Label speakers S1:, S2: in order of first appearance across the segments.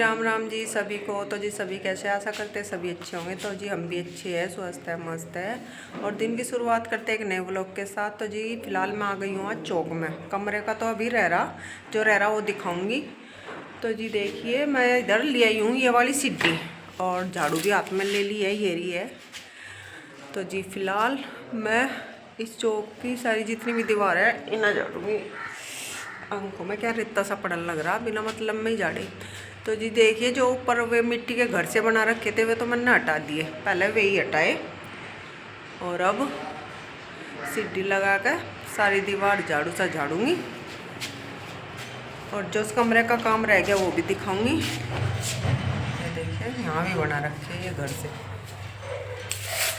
S1: राम राम जी सभी को। तो जी सभी कैसे, आशा करते हैं सभी अच्छे होंगे। तो जी हम भी अच्छे हैं, स्वस्थ है, मस्त है। और दिन की शुरुआत करते हैं एक नए व्लॉग के साथ। तो जी फिलहाल मैं आ गई हूँ आज चौक में। कमरे का तो अभी जो रह रहा वो दिखाऊंगी। तो जी देखिए मैं इधर ले आई हूँ ये वाली सीढ़ी, और झाड़ू भी हाथ में ले ली है, ये रही है। तो जी फिलहाल मैं इस चौक की सारी जितनी भी दीवार है इन्हें झाड़ूंगी। आंखों में क्या रेता सा पड़न लग रहा, बिना मतलब में ही झाड़े। तो जी देखिए जो ऊपर वे मिट्टी के घर से बना रखे थे वे तो मैंने हटा दिए, पहले वे ही हटाए। और अब सीढ़ी लगा कर सारी दीवार झाड़ू सा झाड़ूंगी। और जो उस कमरे का काम रह गया वो भी दिखाऊंगी। ये देखिए यहाँ भी बना रखे हैं ये घर से।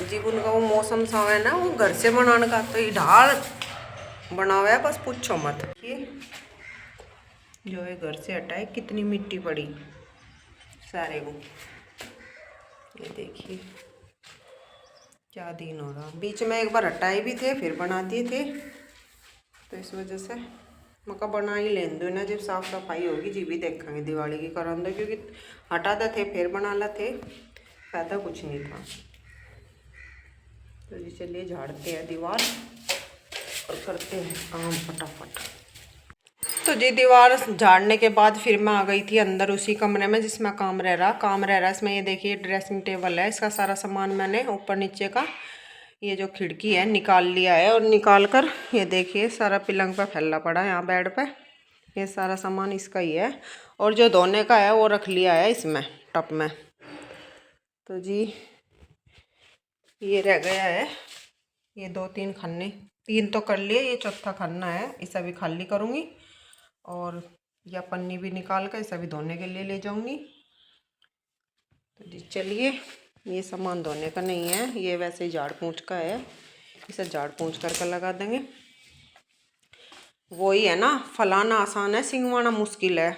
S1: जी उनका वो मौसम सा है ना, वो घर से बनाने का तो ये ढाल बना हुआ है, बस पूछो मत। देखिए जो है घर से हटाए कितनी मिट्टी पड़ी सारे को। ये देखिए क्या दिन हो रहा। बीच में एक बार हटाए भी थे फिर बना दिए थे, तो इस वजह से मका बना ही लेन दो ना। जब साफ सफाई होगी जी भी देखेंगे दिवाली की कर दो, क्योंकि हटाते थे फिर बना लेते, फायदा कुछ नहीं था। तो जी चलिए झाड़ते हैं दीवार और करते हैं काम फटाफट। तो जी दीवार झाड़ने के बाद फिर मैं आ गई थी अंदर उसी कमरे में जिसमें काम रह रहा। इसमें ये देखिए ड्रेसिंग टेबल है, इसका सारा सामान मैंने ऊपर नीचे का ये जो खिड़की है निकाल लिया है। और निकाल कर ये देखिए सारा पलंग पे फैला पड़ा है, यहाँ बेड पे ये सारा सामान इसका ही है। और जो धोने का है वो रख लिया है इसमें टप में। तो जी ये रह गया है, ये 2-3 खन्ने, 3 तो कर लिए, ये चौथा खन्ना है, इसे भी खाली करूँगी। और या पन्नी भी निकाल कर इसे भी धोने के लिए ले जाऊंगी। तो जी चलिए ये सामान धोने का नहीं है, ये वैसे ही झाड़ पोंछ का है, इसे झाड़ पोंछ करके लगा देंगे। वही है ना, फलाना आसान है सिंगवाना मुश्किल है।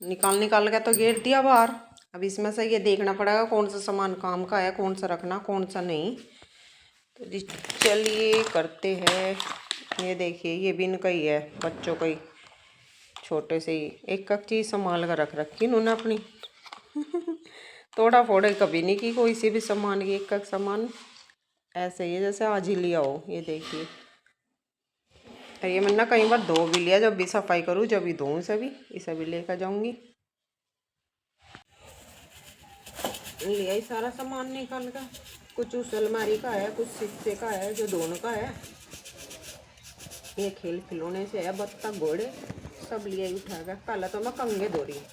S1: निकाल के तो गेर दिया बाहर। अब इसमें से ये देखना पड़ेगा कौन सा सामान काम का है, कौन सा रखना कौन सा नहीं। तो जी चलिए करते हैं। ये देखिए ये भी इनका ही है, बच्चों का ही, छोटे से ही एक चीज़ संभाल कर रख रखी इन्होंने अपनी। तोड़ा फोड़े कभी नहीं की कोई सी भी सामान की, एक सामान ऐसे ही है जैसे आज ही लिया हो। ये देखिए ये मैंने कई बार धो भी लिया, जब भी सफाई करूँ जब भी धोऊँ इसे भी लेकर जाऊंगी। लिया ही सारा सामान निकाल कर, कुछ उस अलमारी का है, कुछ शीशे का है, जो दोनों का है। ये खेल खिलौने से है, बत्तख घोड़े सब लिया ही उठा कर। पहले तो मैं कंगे धो रही हूँ।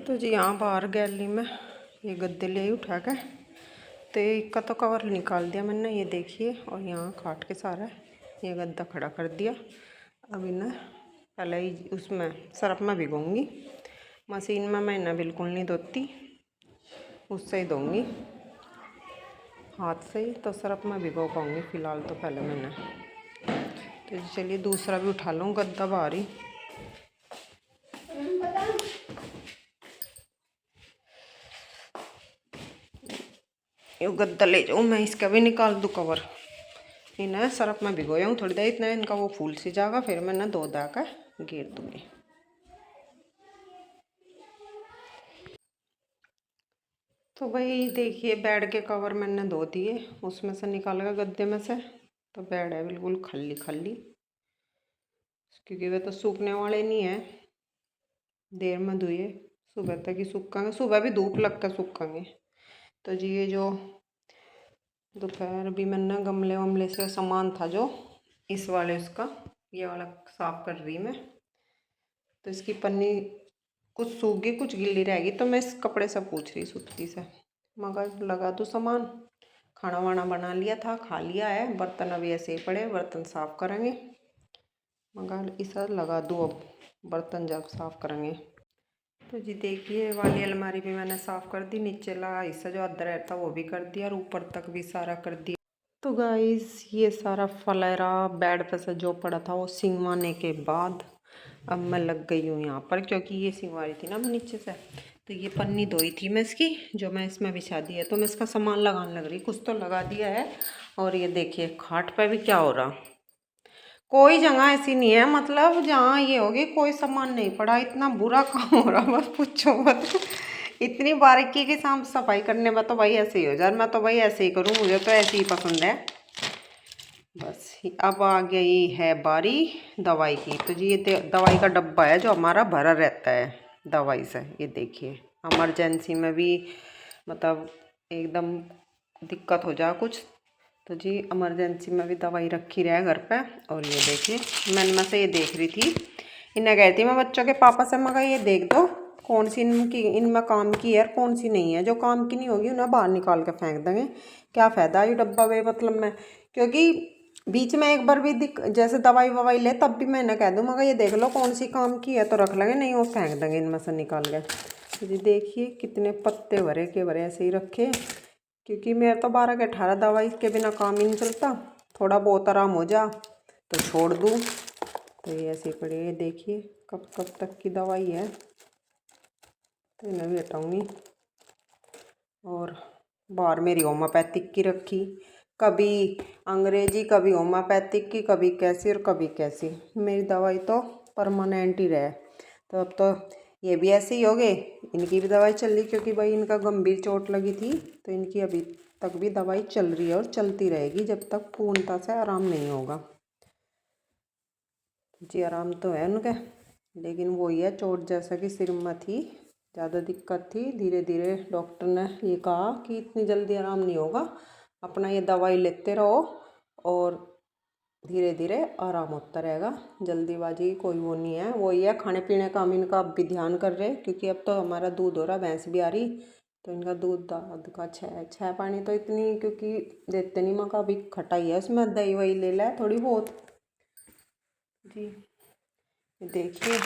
S1: तो जी यहाँ बाहर गैलरी में ये गद्दे ले उठा कर, तो एक का तो कवर निकाल दिया मैंने, ये देखिए। और यहाँ काट के सारा ये गद्दा खड़ा कर दिया। अब इन्हें पहले ही उसमें सर्फ में भिगोऊंगी। मशीन में मैं इन्हें बिल्कुल नहीं धोती, उससे ही धोऊंगी हाथ से ही, तो सर्फ में भिगो पाऊँगी फिलहाल तो पहले मैंने। तो चलिए दूसरा भी उठा लूँ गद्दा बाहर ही। ये गद्दा ले जाऊँ मैं, इसका भी निकाल दूँ कवर। इन्हें सर्फ में भिगोया हूँ थोड़ी देर, इतना इनका वो फूल सी जाएगा, फिर मैं इन्हें धो धा कर घेर दूँगी। तो भाई देखिए बेड के कवर मैंने धो दिए, उसमें से निकाल कर गद्दे में से। तो बेड है बिल्कुल खाली खाली, क्योंकि वे तो सूखने वाले नहीं है। देर में धोए, सुबह तक ही सूखेंगे, सुबह भी धूप लग कर सूखेंगे। तो जी ये जो दोपहर भी मैंने गमले वमले से सामान था जो इस वाले उसका ये वाला साफ कर रही मैं। तो इसकी पन्नी कुछ सूख गई कुछ गिल्ली रहेगी, तो मैं इस कपड़े से पूछ रही सूती से, मगर लगा दूँ सामान। खाना वाना बना लिया था, खा लिया है, बर्तन अभी ऐसे ही पड़े, बर्तन साफ़ करेंगे। मगर इसे लगा दूँ अब, बर्तन जब साफ़ करेंगे। तो जी देखिए वाली अलमारी भी मैंने साफ़ कर दी, नीचे ला हिस्सा जो अदर रहता वो भी कर दिया, और ऊपर तक भी सारा कर दिया। तो गाइस ये सारा फलेरा बेड पर से जो पड़ा था वो सिंगवाने के बाद अब मैं लग गई हूँ यहाँ पर, क्योंकि ये सिंगवारी थी ना मैं नीचे से। तो ये पन्नी धोई थी मैं इसकी, जो मैं इसमें बिछा दी है। तो मैं इसका सामान लगाने लग रही, कुछ तो लगा दिया है, और ये देखिए खाट पे भी क्या हो रहा, कोई जगह ऐसी नहीं है मतलब जहाँ ये होगी कोई सामान नहीं पड़ा, इतना बुरा काम हो रहा बस पूछो मत। इतनी बारीकी की साफ सफाई करने में तो भाई ऐसे ही हो जाए, मैं तो भाई ऐसे ही करूँ, मुझे तो ऐसे ही पसंद है। बस अब आ गई है बारी दवाई की। तो जी ये दवाई का डब्बा है जो हमारा भरा रहता है दवाई से। ये देखिए इमरजेंसी में भी मतलब एकदम दिक्कत हो जाए कुछ तो जी इमरजेंसी में भी दवाई रखी रहे घर पे। और ये देखिए मैं से ये देख रही थी, इन्हें कहती थी मैं बच्चों के पापा से, मगर ये देख दो कौन सी इनमें काम की है और कौन सी नहीं है। जो काम की नहीं होगी उन्हें बाहर निकाल के फेंक देंगे, क्या फ़ायदा ये डब्बा बे मतलब में। क्योंकि बीच में एक बार भी जैसे दवाई ववाई ले तब भी मैं इन्हें कह दूँ मगर ये देख लो कौन सी काम की है तो रख लेंगे, नहीं वो फेंक देंगे इनमें से निकाल के। जी देखिए कितने पत्ते भरे के भरे ऐसे ही रखे, क्योंकि मेरे तो 12 के 18 दवाई के बिना काम ही नहीं चलता। थोड़ा बहुत आराम हो जा तो छोड़ दूँ, तो ये ऐसे पड़े है। देखिए कब कब तक की दवाई है, तो इन्हें भी हटाऊँगी। और बाहर मेरी होम्योपैथिक की रखी, कभी अंग्रेजी कभी होम्योपैथिक की, कभी कैसी और कभी कैसी। मेरी दवाई तो परमानेंट ही रहे। तो अब तो ये भी ऐसे ही हो गए, इनकी भी दवाई चल रही, क्योंकि भाई इनका गंभीर चोट लगी थी तो इनकी अभी तक भी दवाई चल रही है और चलती रहेगी जब तक पूर्णता से आराम नहीं होगा। जी आराम तो है उनका, लेकिन वही है चोट जैसा कि सिर में थी, ज़्यादा दिक्कत थी। धीरे धीरे डॉक्टर ने ये कहा कि इतनी जल्दी आराम नहीं होगा, अपना ये दवाई लेते रहो और धीरे धीरे आराम होता रहेगा। जल्दीबाजी कोई वो नहीं है, वही है खाने पीने का हम इनका अब भी ध्यान कर रहे हैं, क्योंकि अब तो हमारा दूध हो रहा, भैंस भी आ रही, तो इनका दूध दाद का छः पानी तो इतनी क्योंकि देते नहीं, मका अभी खटाई है उसमें, दही वही ले ला थोड़ी बहुत। जी देखिए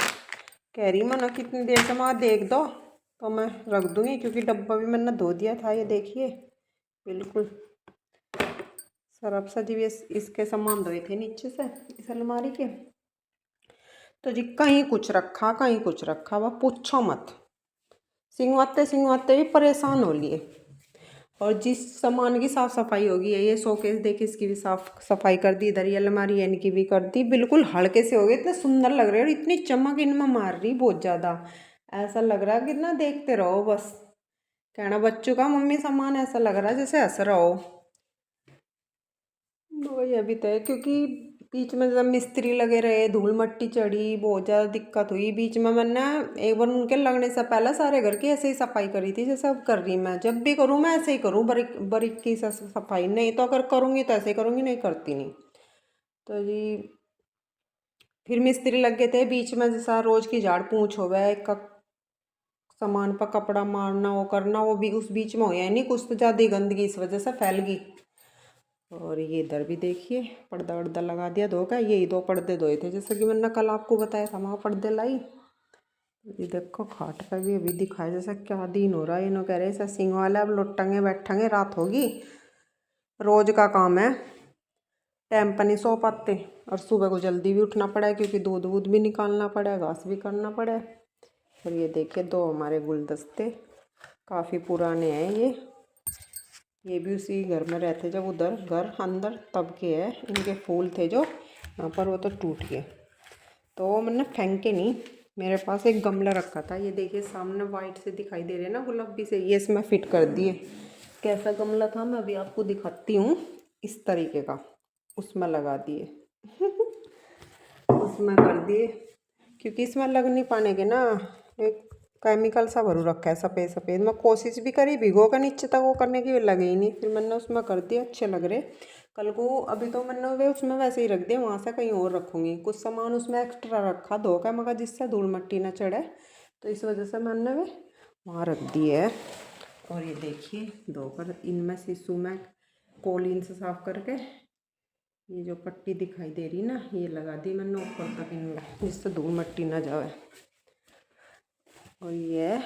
S1: कह रही मैं ना कितनी देर से वहाँ देख दो तो मैं रख दूँगी, क्योंकि डब्बा भी मैंने धो दिया था। ये देखिए बिल्कुल सरफ सा जी इसके सामान धोए थे नीचे से इस अलमारी के। तो जी कहीं कुछ रखा कहीं कुछ रखा, वह पूछो मत, सिंगवाते भी परेशान हो लिए। और जिस सामान की साफ़ सफाई होगी, ये शोकेस देखिए इसकी भी साफ़ सफाई कर दी, इधर ये अलमारी है इनकी भी कर दी, बिल्कुल हल्के से हो गए, इतने सुंदर लग रहे हैं और इतनी चमक इनमें मार रही बहुत ज़्यादा। ऐसा लग रहा है कि ना देखते रहो बस, कहना बच्चों का मम्मी सामान ऐसा लग रहा है जैसे हंस रहो। वही अभी तो है, क्योंकि बीच में जब मिस्त्री लगे रहे, धूल मट्टी चढ़ी, बहुत ज़्यादा दिक्कत हुई। बीच में मैंने एक बार उनके लगने से पहले सारे घर की ऐसे ही सफाई करी थी जैसे अब कर रही। मैं जब भी करूँ मैं ऐसे ही करूँ, बारीकी से सफाई, नहीं तो अगर करूँगी तो ऐसे ही करूँगी, नहीं करती नहीं। तो जी फिर मिस्त्री लग गए थे बीच में, जैसा रोज़ की झाड़ पूछ हो गया, एक सामान पर कपड़ा मारना वो करना, वो भी उस बीच में हो या नहीं, कुछ तो ज़्यादा गंदगी इस वजह से फैल गई। और ये इधर भी देखिए पर्दा वर्दा लगा दिया धो का, यही 2 पर्दे धोए थे जैसे कि मैंने कल आपको बताया था, वहाँ पर्दे लाई। ये देखो खाट पर भी अभी दिखाया जैसा क्या दिन हो रहा है। इन्हों कह रहे ऐसा सिंह वाला अब लुटेंगे बैठेंगे, रात होगी, रोज का काम है, टाइम पर नहीं सो पाते। और सुबह को जल्दी भी उठना पड़ा है, क्योंकि दूध वूध भी निकालना पड़ा है, घास भी करना पड़ा है। और ये देखिए 2 हमारे गुलदस्ते काफ़ी पुराने हैं, ये भी उसी घर में रहते जब उधर घर अंदर तब के है। इनके फूल थे जो यहाँ पर, वो तो टूट गए, तो मैंने फेंके नहीं, मेरे पास एक गमला रखा था। ये देखिए सामने वाइट से दिखाई दे रहे हैं ना गुलाबी से, ये इसमें फिट कर दिए। कैसा गमला था मैं अभी आपको दिखाती हूँ, इस तरीके का, उसमें लगा दिए उसमें कर दिए, क्योंकि इसमें लग नहीं पाने के ना, एक केमिकल सा भरू रखा है सफ़ेद सफ़ेद। मैं कोशिश भी करी भिगो कर नीचे तक वो करने की, लगे ही नहीं, फिर मैंने उसमें कर दिया, अच्छे लग रहे। कल को अभी तो मैंने वे उसमें वैसे ही रख दिया, वहाँ से कहीं और रखूँगी। कुछ सामान उसमें एक्स्ट्रा रखा धो का, मगर जिससे धूल मट्टी ना चढ़े, तो इस वजह से मैंने वे वहाँ रख दिए है। और ये देखिए धोकर इनमें शिशु में कोलिन से साफ करके ये जो पट्टी दिखाई दे रही ना, ये लगा दी मैंने ऊपर तक इनमें, जिससे धूल मट्टी ना जाए। और ये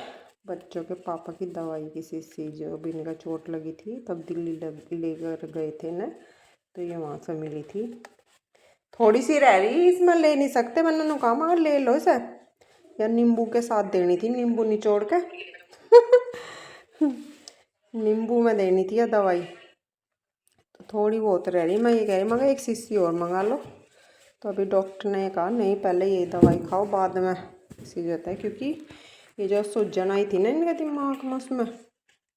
S1: बच्चों के पापा की दवाई की शीशी, जो भी इनका चोट लगी थी तब दिल्ली लेकर गए थे ना, तो ये वहाँ से मिली थी। थोड़ी सी रह रही, इसमें ले नहीं सकते, मैंने उन्होंने कहा मगर ले लो इसे, या नींबू के साथ देनी थी, नींबू निचोड़ के नींबू में देनी थी या दवाई। तो थोड़ी बहुत रह रही, मैं ये कह रही मगर एक शीशी और मंगा लो। तो अभी डॉक्टर ने कहा नहीं पहले ये दवाई खाओ बाद में सी जाता है, क्योंकि ये जो सूजन आई थी ना इनके दिमाग में, उसमें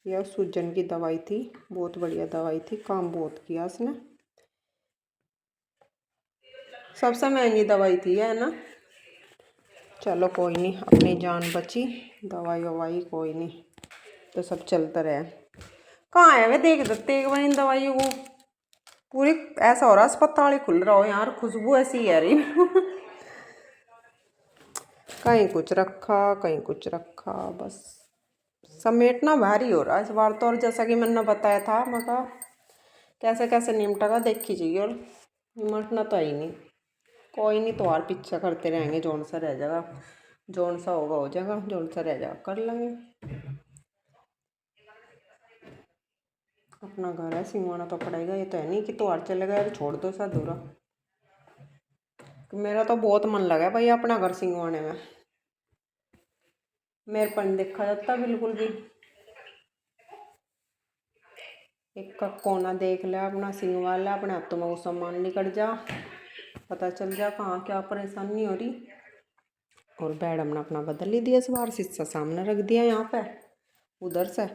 S1: यह सूजन की दवाई थी, बहुत बढ़िया दवाई थी, काम बहुत किया उसने। सबसे महंगी दवाई थी है ना। चलो कोई नहीं, अपनी जान बची, दवाई ववाई कोई नहीं, तो सब चलता रहे। कहाँ है वे, देख देते एक बार इन दवाइयों को, पूरी ऐसा हो रहा अस्पताल ही खुल रहा हो यार, खुशबू ऐसी है रही कहीं कुछ रखा कहीं कुछ रखा, बस समेटना भारी हो रहा है इस बार तो। और जैसा कि मैंने बताया था, मैं कहा कैसे कैसे निमटा का देखी चाहिए, और निमटना तो ही नहीं। कोई नहीं, तो और पीछा करते रहेंगे, जोन सा रह जाएगा, जोन सा होगा हो जाएगा, जोन सा रह जाएगा कर लेंगे। अपना घर है, सिंगवाना तो पड़ेगा, ये तो है नहीं कि त्योहार चलेगा यार छोड़ दो सा अधूरा। मेरा तो बहुत मन लगा है भाई अपना घर सिंगवाने में, मेरे पर नहीं देखा जाता बिल्कुल भी। एक का कोना देख लिया अपना, सिंगवा लिया अपने हाथों में, वो सामान निकल जा, पता चल जा कहाँ क्या परेशानी हो रही। और बेड हमने अपना बदल ही दिया इस बार, शीशा सामने रख दिया यहाँ पे उधर से।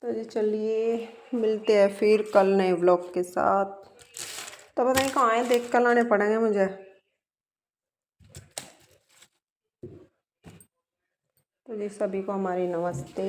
S1: तो जी चलिए मिलते हैं फिर कल नए व्लॉग के साथ। तो पता नहीं कहाँ है, देख कर लाने पड़ेंगे मुझे। तो जी सभी को हमारी नमस्ते।